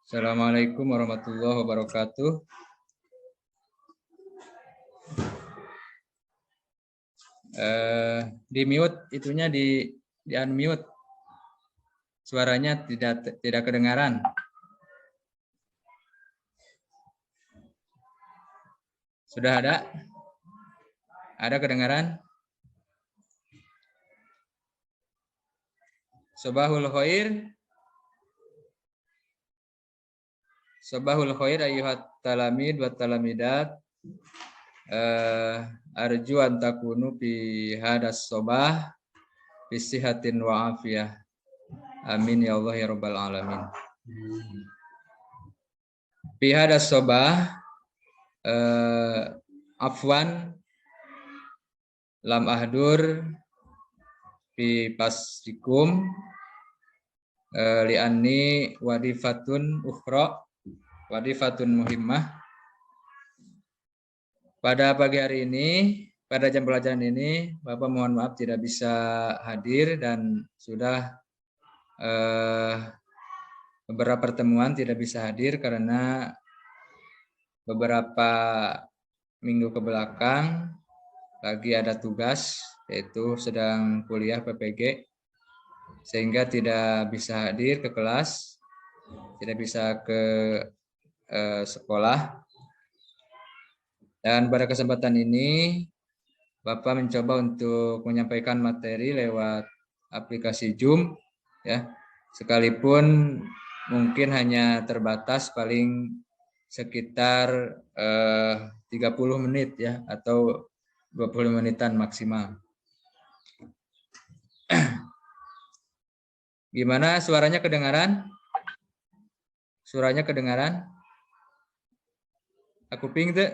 Assalamualaikum warahmatullahi wabarakatuh. Di mute itunya di unmute. Suaranya tidak kedengaran. Sudah ada? Ada kedengaran? Sobahul khair. Sobahul khair ayyuhat talamid wa talamidat. Arju an takunu fi hadas sobah fi sihatin wa afiyah. Amin ya Allah ya rabbal alamin. Fi hadas sobah afwan lam ahdur fi pasdikum li'anni wadifatun ukhra wadifatun muhimmah. Pada pagi hari ini, pada jam pelajaran ini, Bapak mohon maaf tidak bisa hadir dan sudah beberapa pertemuan tidak bisa hadir karena beberapa minggu ke belakang lagi ada tugas, yaitu sedang kuliah PPG, sehingga tidak bisa hadir ke kelas, tidak bisa ke sekolah. Dan pada kesempatan ini, Bapak mencoba untuk menyampaikan materi lewat aplikasi Zoom, ya, sekalipun mungkin hanya terbatas paling sekitar 30 menit ya, atau 20 menitan maksimal. Gimana suaranya kedengaran? Suaranya kedengaran? Aku ping tuh.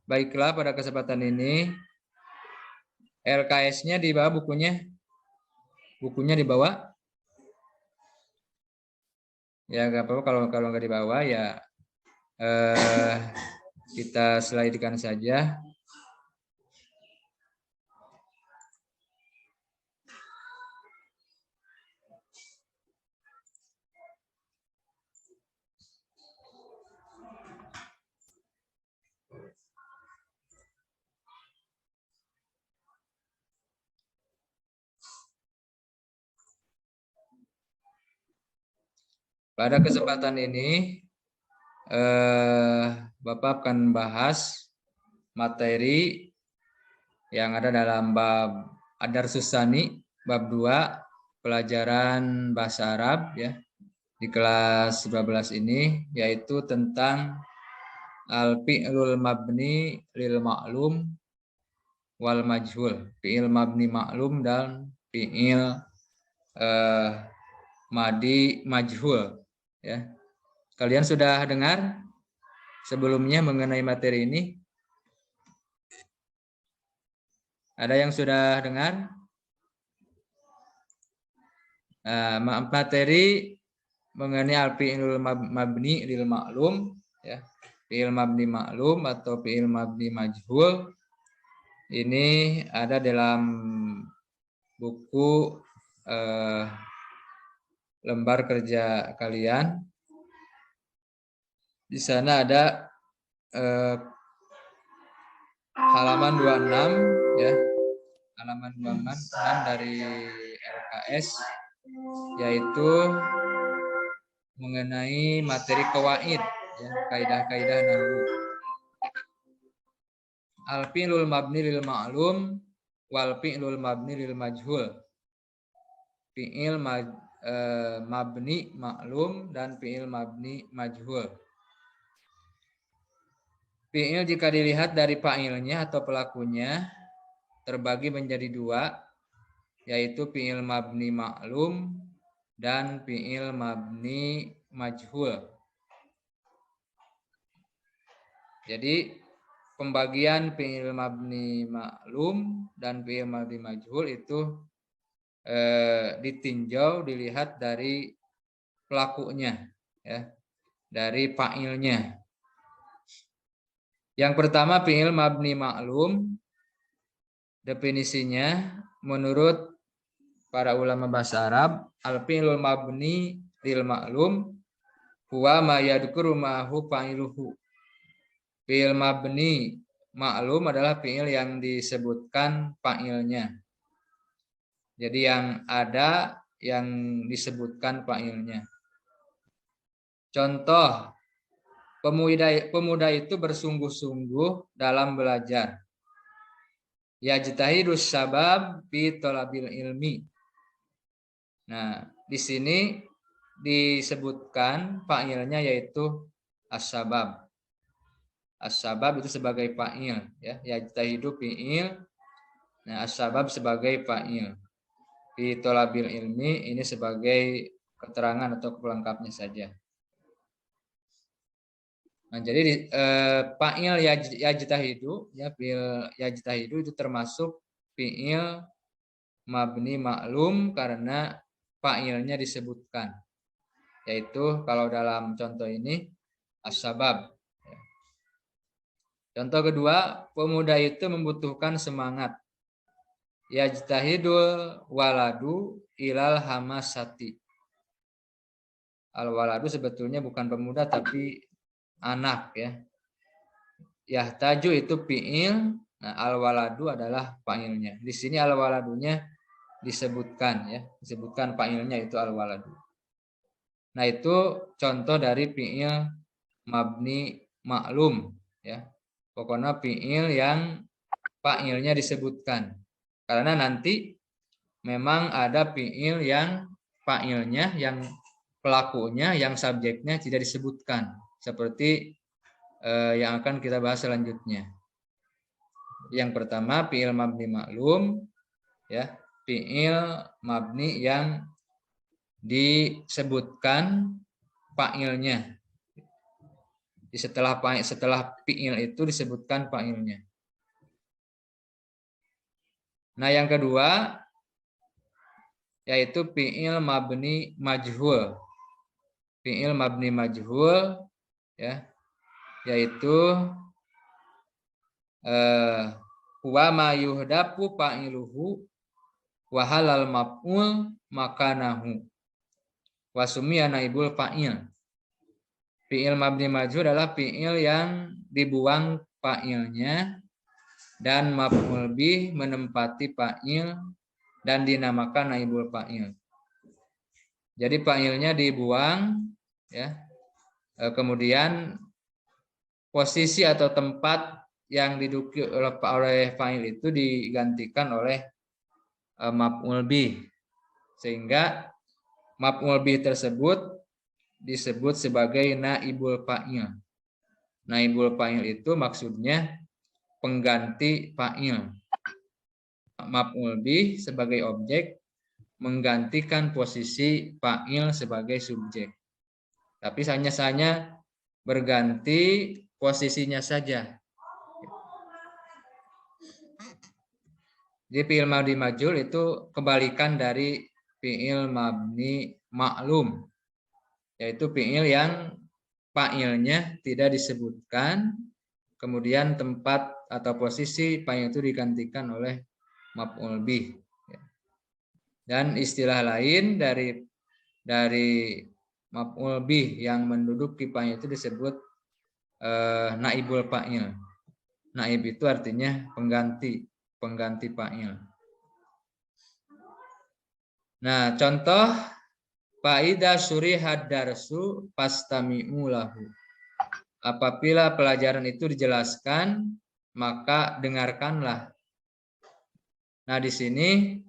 Baiklah, pada kesempatan ini LKS-nya dibawa bukunya. Bukunya dibawa. Ya nggak apa-apa kalau nggak dibawa ya kita slide-kan saja. Pada kesempatan ini Bapak akan bahas materi yang ada dalam bab Ad-Darsus Tsani, bab 2, pelajaran bahasa Arab ya, di kelas 12 ini, yaitu tentang al-fi'lul mabni lil ma'lum wal majhul. Fi'il mabni ma'lum dan fi'il madi majhul ya. Kalian sudah dengar sebelumnya mengenai materi ini? Ada yang sudah dengar? Materi mengenai al-fi'lul mabni lil ma'lum ya. Fi'il mabni ma'lum atau fi'il mabni majhul ini ada dalam buku lembar kerja kalian. Di sana ada halaman 26 ya. Halaman 26 dari LKS, yaitu mengenai materi kawaid ya, kaidah-kaidah nahwu. Al-fi'lul mabni lil ma'lum wal fi'lul mabni lil majhul. Fi'il mabni maklum dan fi'il mabni majhul. Fi'il jika dilihat dari fa'ilnya atau pelakunya terbagi menjadi dua, yaitu fi'il mabni maklum dan fi'il mabni majhul. Jadi pembagian fi'il mabni maklum dan fi'il mabni majhul itu ditinjau, dilihat dari pelakunya ya, dari fa'ilnya. Yang pertama fi'il mabni maklum Definisinya menurut para ulama bahasa Arab, al-fi'lul mabni lil ma'lum huwa ma yadhkuru ma'hu fa'iluhu. Fi'il mabni maklum adalah fi'il yang disebutkan fa'ilnya. Jadi yang ada yang disebutkan fa'ilnya. Contoh, pemuda itu bersungguh-sungguh dalam belajar. Yajtahidus sabab fi thalabil ilmi. Nah, di sini disebutkan fa'ilnya yaitu as-sabab. As-sabab itu sebagai fa'il, ya. Yajtahidu fi'il. Nah, as-sabab sebagai fa'il. Fi thalabil ilmi ini sebagai keterangan atau pelengkapnya saja. Nah, jadi fa'il yajtahidu, ya, fi'il yajtahidu itu termasuk fi'il mabni maklum karena fa'ilnya disebutkan. Yaitu kalau dalam contoh ini as-sabab. Contoh kedua, pemuda itu membutuhkan semangat. Yajtahidul waladu ilal hamasati. Al-waladu sebetulnya bukan pemuda tapi anak, ya. Yahtaju itu fi'il, nah al-waladu adalah fa'ilnya. Di sini al-waladunya disebutkan, ya, disebutkan fa'ilnya itu al-waladu. Nah, itu contoh dari fi'il mabni maklum, ya. Pokoknya fi'il yang fa'ilnya disebutkan. Karena nanti memang ada fi'il yang fa'ilnya, yang pelakunya, yang subjeknya tidak disebutkan. Seperti yang akan kita bahas selanjutnya. Yang pertama fi'il mabni maklum, ya, fi'il mabni yang disebutkan fa'ilnya. Setelah fi'il itu disebutkan fa'ilnya. Nah, yang kedua yaitu fi'il mabni majhul. Fi'il mabni majhul, ya, yaitu wa ma yuhdafu fa'iluhu wa halal maf'ul makanahu wa sumiya naibul fa'il. Fi'il mabni majhul adalah fi'il yang dibuang fa'ilnya dan maf'ul bih menempati fa'il dan dinamakan naibul fa'il. Jadi fa'ilnya dibuang, ya. Kemudian posisi atau tempat yang diduduki oleh fa'il itu digantikan oleh maf'ul bih, sehingga maf'ul bih tersebut disebut sebagai naibul fa'il. Naibul fa'il itu maksudnya pengganti fa'il. Maf'ul bih sebagai objek menggantikan posisi fa'il sebagai subjek. Tapi hanya berganti posisinya saja. Jadi fi'il mabni majhul itu kebalikan dari fi'il mabni maklum, yaitu fi'il yang fa'ilnya tidak disebutkan, kemudian tempat atau posisi fa'il itu digantikan oleh maf'ul bih. Dan istilah lain dari maf'ul bih yang menduduki fa'il itu disebut naibul fa'il. Naib itu artinya pengganti fa'il. Nah, contoh faida surihad darsu fastami'u lahu. Apabila pelajaran itu dijelaskan, maka dengarkanlah. Nah, di sini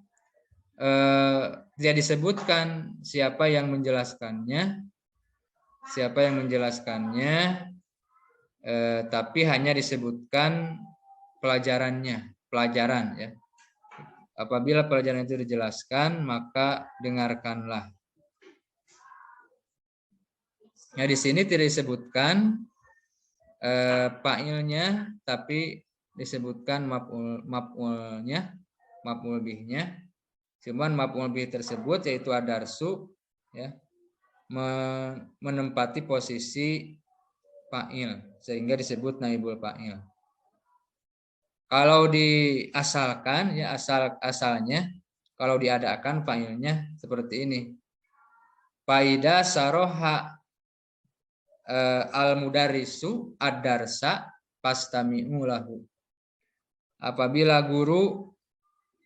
tidak disebutkan siapa yang menjelaskannya, tapi hanya disebutkan pelajaran, ya. Apabila pelajaran itu dijelaskan, maka dengarkanlah. Nah, di sini tidak disebutkan fa'ilnya, tapi disebutkan maf'ulnya, maf'ul bihnya. Cuman maf'ul bih tersebut yaitu adarsu, ya, menempati posisi fa'il sehingga disebut naibul fa'il. Kalau diasalkan ya asalnya kalau diadakan fa'ilnya seperti ini. Faida saroha al-mudarrisu ad-darsa fastami'u lahu. Apabila guru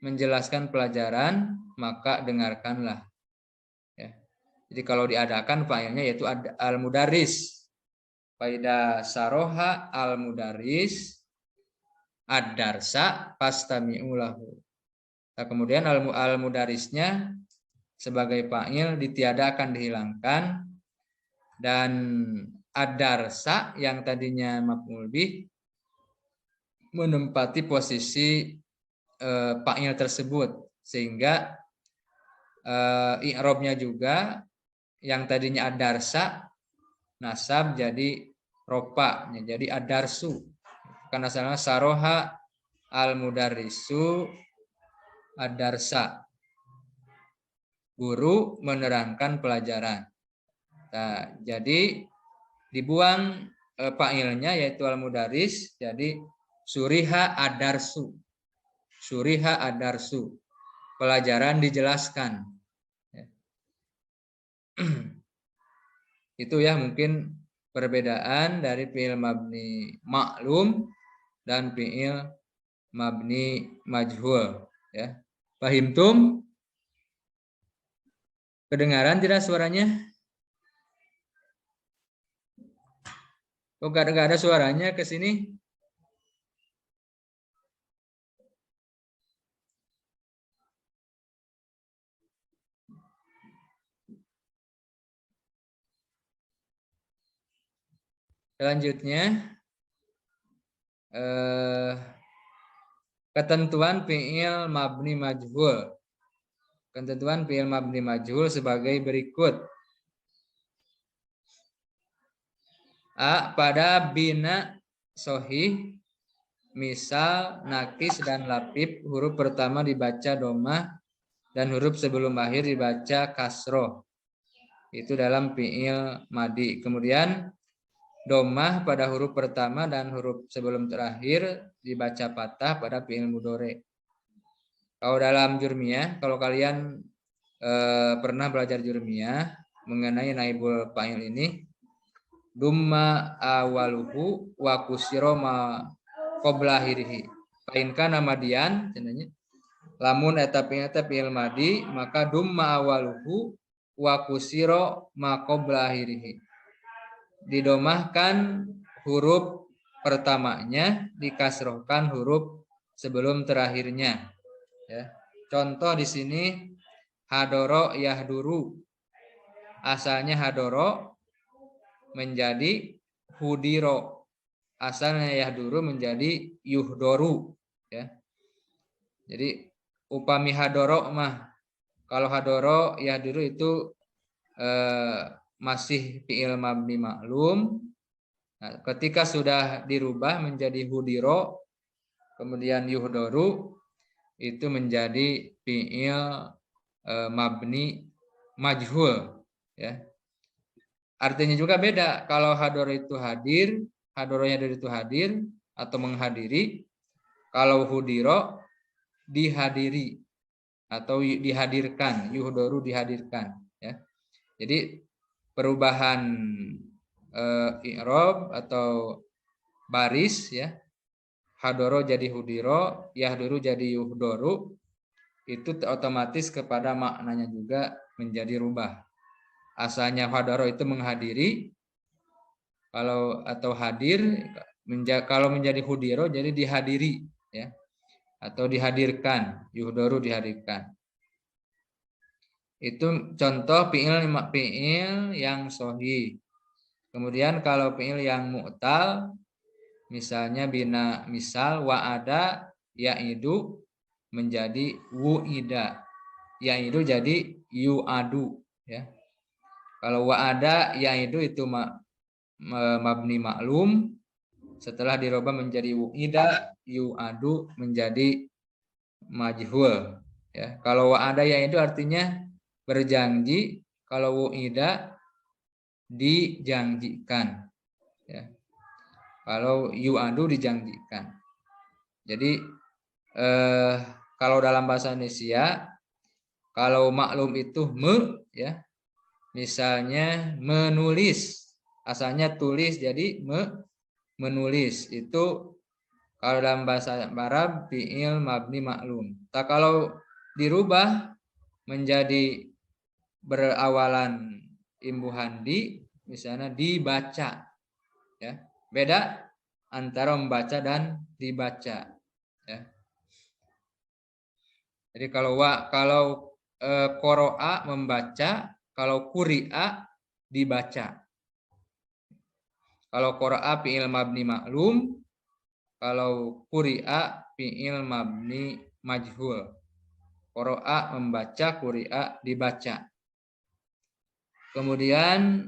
menjelaskan pelajaran, maka dengarkanlah. Ya. Jadi kalau diadakan fa'ilnya yaitu al-mudarris. Faida saroha al-mudarris ad-darsa fastami'u lahu. Nah, kemudian al-mudarisnya sebagai fa'il ditiadakan, dihilangkan, dan ad-darsa yang tadinya maf'ul bih menempati posisi fa'il tersebut, sehingga i'rabnya juga yang tadinya ad-darsa nasab jadi rofa, jadi ad-darsu. Karena asalnya saroha al-mudarrisu ad-darsa. Guru menerangkan pelajaran. Nah, jadi dibuang fa'ilnya yaitu al-mudarris, jadi suriha ad-darsu. Suriha ad-darsu. Pelajaran dijelaskan. Itu ya mungkin perbedaan dari fi'il mabni maklum dan fi'il mabni majhul, ya. Fahimtum? Kedengaran tidak suaranya? Oh, gak ada suaranya ke sini? Selanjutnya ketentuan fi'il mabni majhul. Ketentuan fi'il mabni majhul sebagai berikut. A. Pada bina sohih, misal nakis dan lapib, huruf pertama dibaca domah dan huruf sebelum akhir dibaca kasroh. Itu dalam fi'il madi. Kemudian domah pada huruf pertama dan huruf sebelum terakhir dibaca patah pada fi'il mudhari. Kalau dalam jurmiyah, kalau kalian pernah belajar jurmiyah mengenai naibul fa'il ini, dumma awaluhu wa kusiro ma qabla akhirih. Painkan nama dian cenanya. Lamun eta fi'il madi maka dumma awaluhu wa kusiro ma qabla akhirih. Didomahkan huruf pertamanya, dikasrohkan huruf sebelum terakhirnya. Ya. Contoh di sini hadoro yahduru. Asalnya hadoro menjadi hudiro. Asalnya yahduru menjadi yuhdoru. Ya. Jadi upami hadoro mah, kalau hadoro yahduru itu masih fi'il mabni maklum. Nah, ketika sudah dirubah menjadi hudiro, kemudian yuhdoru, itu menjadi fi'il mabni majhul, ya. Artinya juga beda. Kalau hadoro itu hadir, hadoronya dari itu hadir atau menghadiri. Kalau hudiro dihadiri atau dihadirkan, yuhdoru dihadirkan, ya. Jadi perubahan i'rab atau baris, ya. Hadoro jadi hudiro, yahduru jadi yuhdoru, itu otomatis kepada maknanya juga menjadi rubah. Asalnya hadoro itu menghadiri, kalau atau hadir, kalau menjadi hudiro jadi dihadiri, ya, atau dihadirkan, yuhdoru dihadirkan. Itu contoh fi'il yang sahih. Kemudian kalau fi'il yang mu'tal, misalnya bina misal wa'ada ya'idu menjadi wu'ida. Ya'idu jadi yu'adu, ya. Kalau wa'ada ya'idu itu mabni maklum, setelah dirubah menjadi wu'ida, yu'adu menjadi majhul, ya. Kalau wa'ada ya'idu artinya berjanji, kalau wu'ida dijanjikan, ya. Kalau yu'adu dijanjikan. Jadi kalau dalam bahasa Indonesia, kalau maklum itu ya, misalnya menulis, asalnya tulis jadi menulis, itu kalau dalam bahasa Arab fi'il mabni maklum. Tak kalau dirubah menjadi berawalan imbuhan di, misalnya dibaca, ya, beda antara membaca dan dibaca, ya. Jadi kalau qoro'a membaca, kalau quri'a dibaca. Kalau qoro'a fi'il mabni maklum, kalau quri'a fi'il mabni majhul. Qoro'a membaca, quri'a dibaca. Kemudian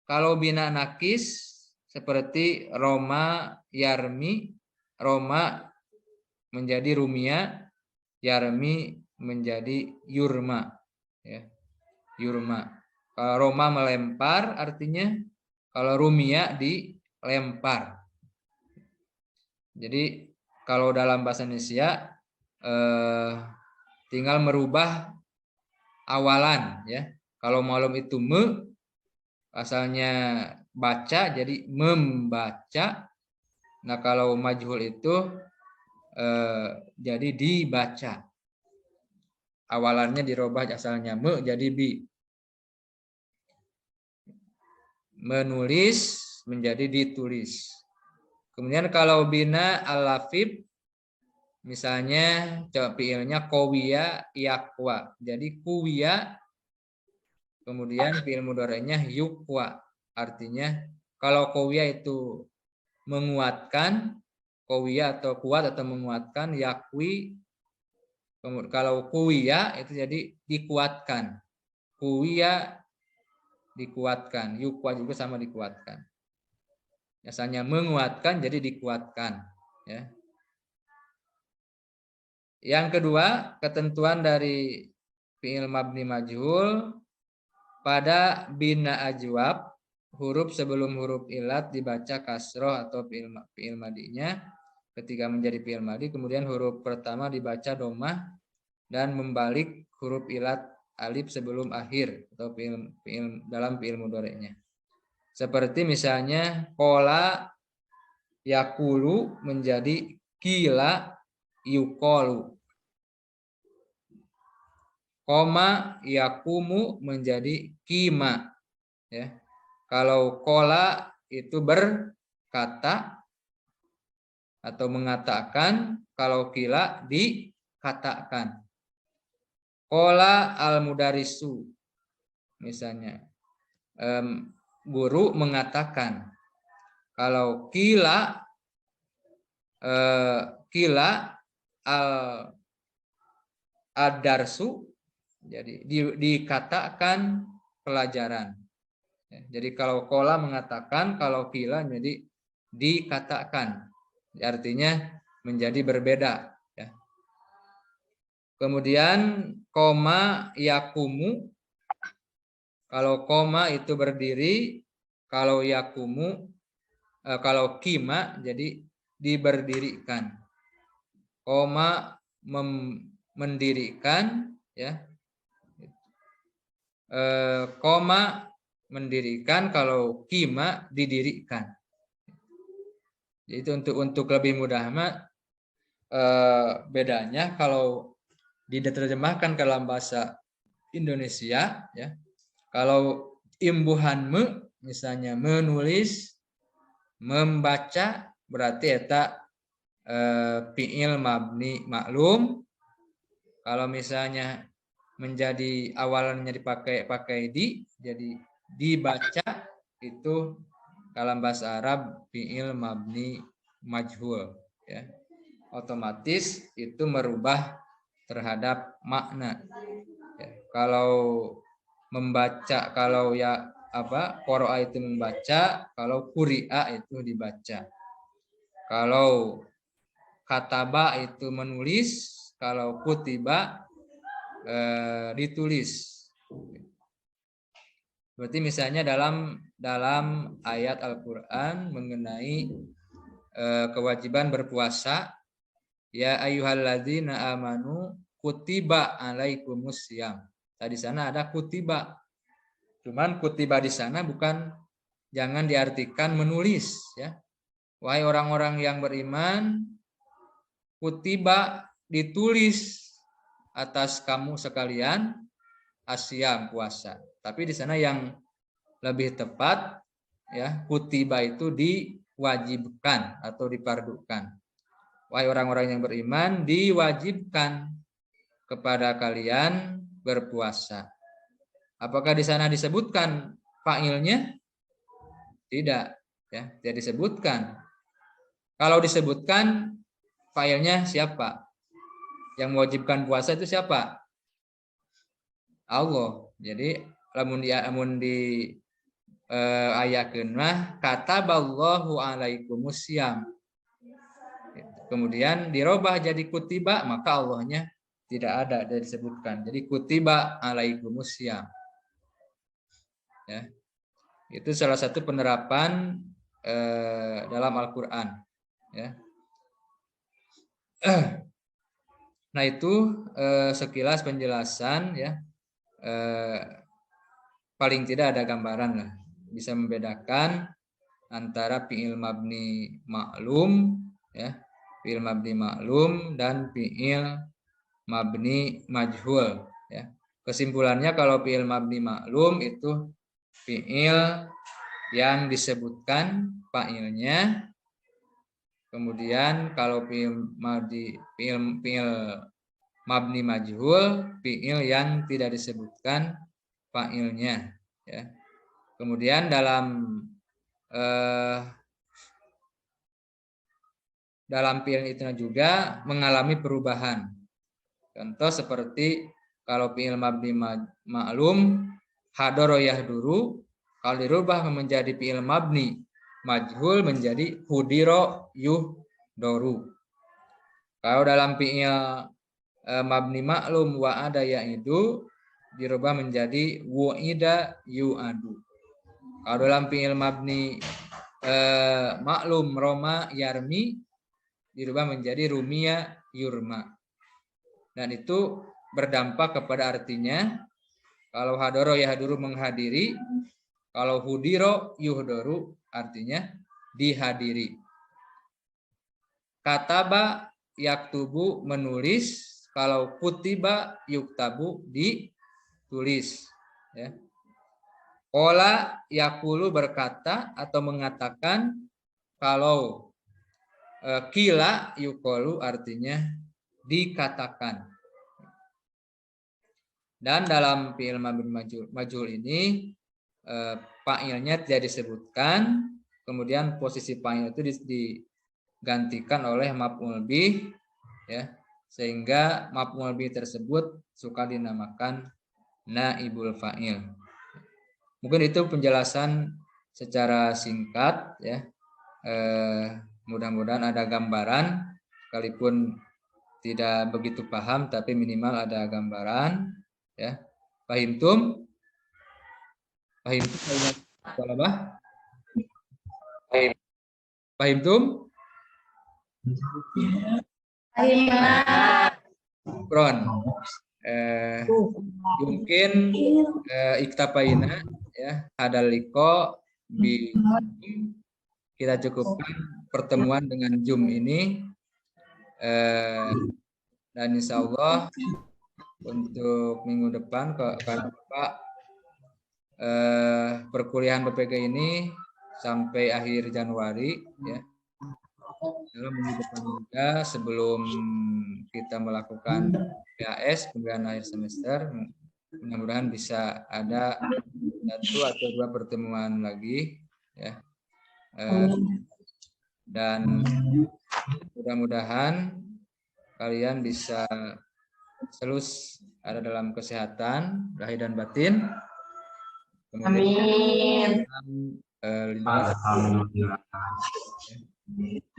kalau bina nakis seperti Roma, Yarmi, Roma menjadi Rumia, Yarmi menjadi Yurma, ya, Yurma. Kalau Roma melempar artinya, kalau Rumia dilempar. Jadi kalau dalam bahasa Indonesia tinggal merubah awalan, ya. Kalau maklum itu asalnya baca jadi membaca. Nah, kalau majhul itu jadi dibaca. Awalannya dirubah asalnya jadi bi. Menulis menjadi ditulis. Kemudian kalau bina al-lafib, misalnya coba fiilnya qawiya yaqwa. Jadi kuwiya, kemudian fiil mudhari'nya yuqwa. Artinya kalau qawiya itu menguatkan, qawiya atau kuat atau menguatkan, yakwi. Kalau kuwiya itu jadi dikuatkan. Kuwiya dikuatkan, yukwa juga sama dikuatkan. Biasanya menguatkan jadi dikuatkan, ya. Yang kedua, ketentuan dari fi'il mabni majhul, pada bina ajwab, huruf sebelum huruf ilat dibaca kasroh atau fi'il madinya ketika menjadi fi'il madi, kemudian huruf pertama dibaca domah dan membalik huruf ilat alif sebelum akhir atau dalam fi'il mudhari'nya. Seperti misalnya kola yakulu menjadi kila yukolu. Koma yakumu menjadi kima, ya. Kalau kola itu berkata atau mengatakan, kalau kila dikatakan. Kola al-mudarisu, misalnya guru mengatakan. Kalau kila al-adarsu, jadi dikatakan pelajaran. Jadi kalau kola mengatakan, kalau kila jadi dikatakan. Artinya menjadi berbeda, ya. Kemudian koma yakumu, kalau koma itu berdiri, kalau yakumu, kalau kima jadi diberdirikan. Koma mendirikan, ya. Koma mendirikan, kalau kima didirikan. Jadi untuk lebih mudah bedanya kalau diterjemahkan ke dalam bahasa Indonesia, ya. Kalau imbuhan misalnya menulis, membaca, berarti eta fi'il mabni maklum. Kalau misalnya menjadi awalannya pakai di, jadi dibaca, itu dalam bahasa Arab fi'il mabni majhul, ya. Otomatis itu merubah terhadap makna, ya. Kalau membaca, kalau qoro'a itu membaca, kalau quri'a itu dibaca. Kalau kataba itu menulis, kalau kutiba ditulis. Berarti misalnya dalam ayat Al-Qur'an mengenai kewajiban berpuasa, Ya ayyuhalladzina amanu kutiba alaikumusiyam. Tadi sana ada kutiba. Cuman kutiba di sana bukan, jangan diartikan menulis ya. Wahai orang-orang yang beriman, kutiba ditulis atas kamu sekalian asyam puasa. Tapi di sana yang lebih tepat ya, kutiba itu diwajibkan atau dipardukan. Wahai orang-orang yang beriman, diwajibkan kepada kalian berpuasa. Apakah di sana disebutkan fa'ilnya? Tidak, ya, tidak disebutkan. Kalau disebutkan fa'ilnya siapa? Yang mewajibkan puasa itu siapa? Allah. Jadi lamun di ayakeun mah kataballahu alaikumusiyam. Kemudian dirubah jadi kutiba, maka Allahnya tidak ada disebutkan. Jadi kutiba alaikumusiyam. Ya. Itu salah satu penerapan dalam Al-Qur'an, ya. Nah, itu sekilas penjelasan ya. Paling tidak ada gambaran lah, bisa membedakan antara fi'il mabni maklum ya, fi'il mabni maklum dan fi'il mabni majhul ya. Kesimpulannya kalau fi'il mabni maklum itu fi'il yang disebutkan fa'ilnya. Kemudian kalau fi'il mabni majhul, fi'il yang tidak disebutkan fa'ilnya ya. Kemudian dalam fi'il itu juga mengalami perubahan. Contoh seperti kalau fi'il mabni maklum hadoro yahduru, kalau dirubah menjadi fi'il mabni majhul menjadi hudiro yuhdoru. Kalau dalam fi'il mabni maklum wa'ada ya'idu dirubah menjadi wu'ida yu'adu. Kalau dalam fi'il mabni maklum roma yarmi dirubah menjadi rumia yurma. Dan itu berdampak kepada artinya. Kalau hadoro yahduru menghadiri, kalau hudiro yuhdoru artinya dihadiri. Kataba yaktubu menulis, kalau kutiba yuktabu ditulis ya. Qala yakulu berkata atau mengatakan, kalau kila yukolu artinya dikatakan. Dan dalam fi'il mabni majhul ini fa'ilnya tidak disebutkan, kemudian posisi fa'il itu digantikan oleh maf'ul bih ya, sehingga maf'ul bih tersebut suka dinamakan naibul fa'il. Mungkin itu penjelasan secara singkat ya. Mudah-mudahan ada gambaran, sekalipun tidak begitu paham tapi minimal ada gambaran ya. Fahimtum? Fahimtum? Fahimtum? Kron. Mungkin iktapaina ya, hadaliko bi, kita cukupkan pertemuan dengan Zoom ini, dan insya Allah untuk minggu depan karena Bapak perkuliahan BPG ini sampai akhir Januari ya. Dalam minggu depan juga sebelum kita melakukan PAS pemilihan akhir semester, mudah-mudahan bisa ada 1 atau 2 pertemuan lagi ya. Dan mudah-mudahan kalian bisa selus ada dalam kesehatan lahir dan batin. Kemudian, amin.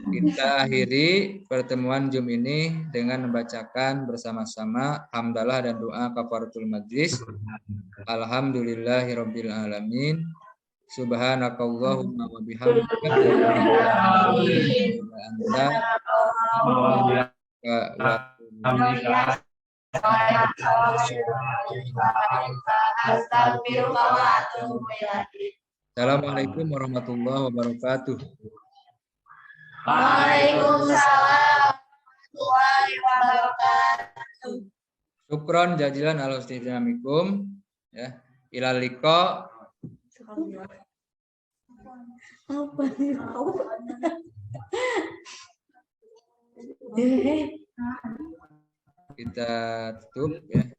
Kita akhiri pertemuan Zoom ini dengan membacakan bersama-sama hamdalah dan doa kafaratul majlis. Alhamdulillahirabbil alamin. Subhanakallahumma wa bihamdika Alhamdulillah. Assalamualaikum warahmatullahi wabarakatuh. Waalaikumsalam warahmatullahi wabarakatuh. Syukron jazilan ala istinamikum. Ya, ilal liqa. Kita tutup ya.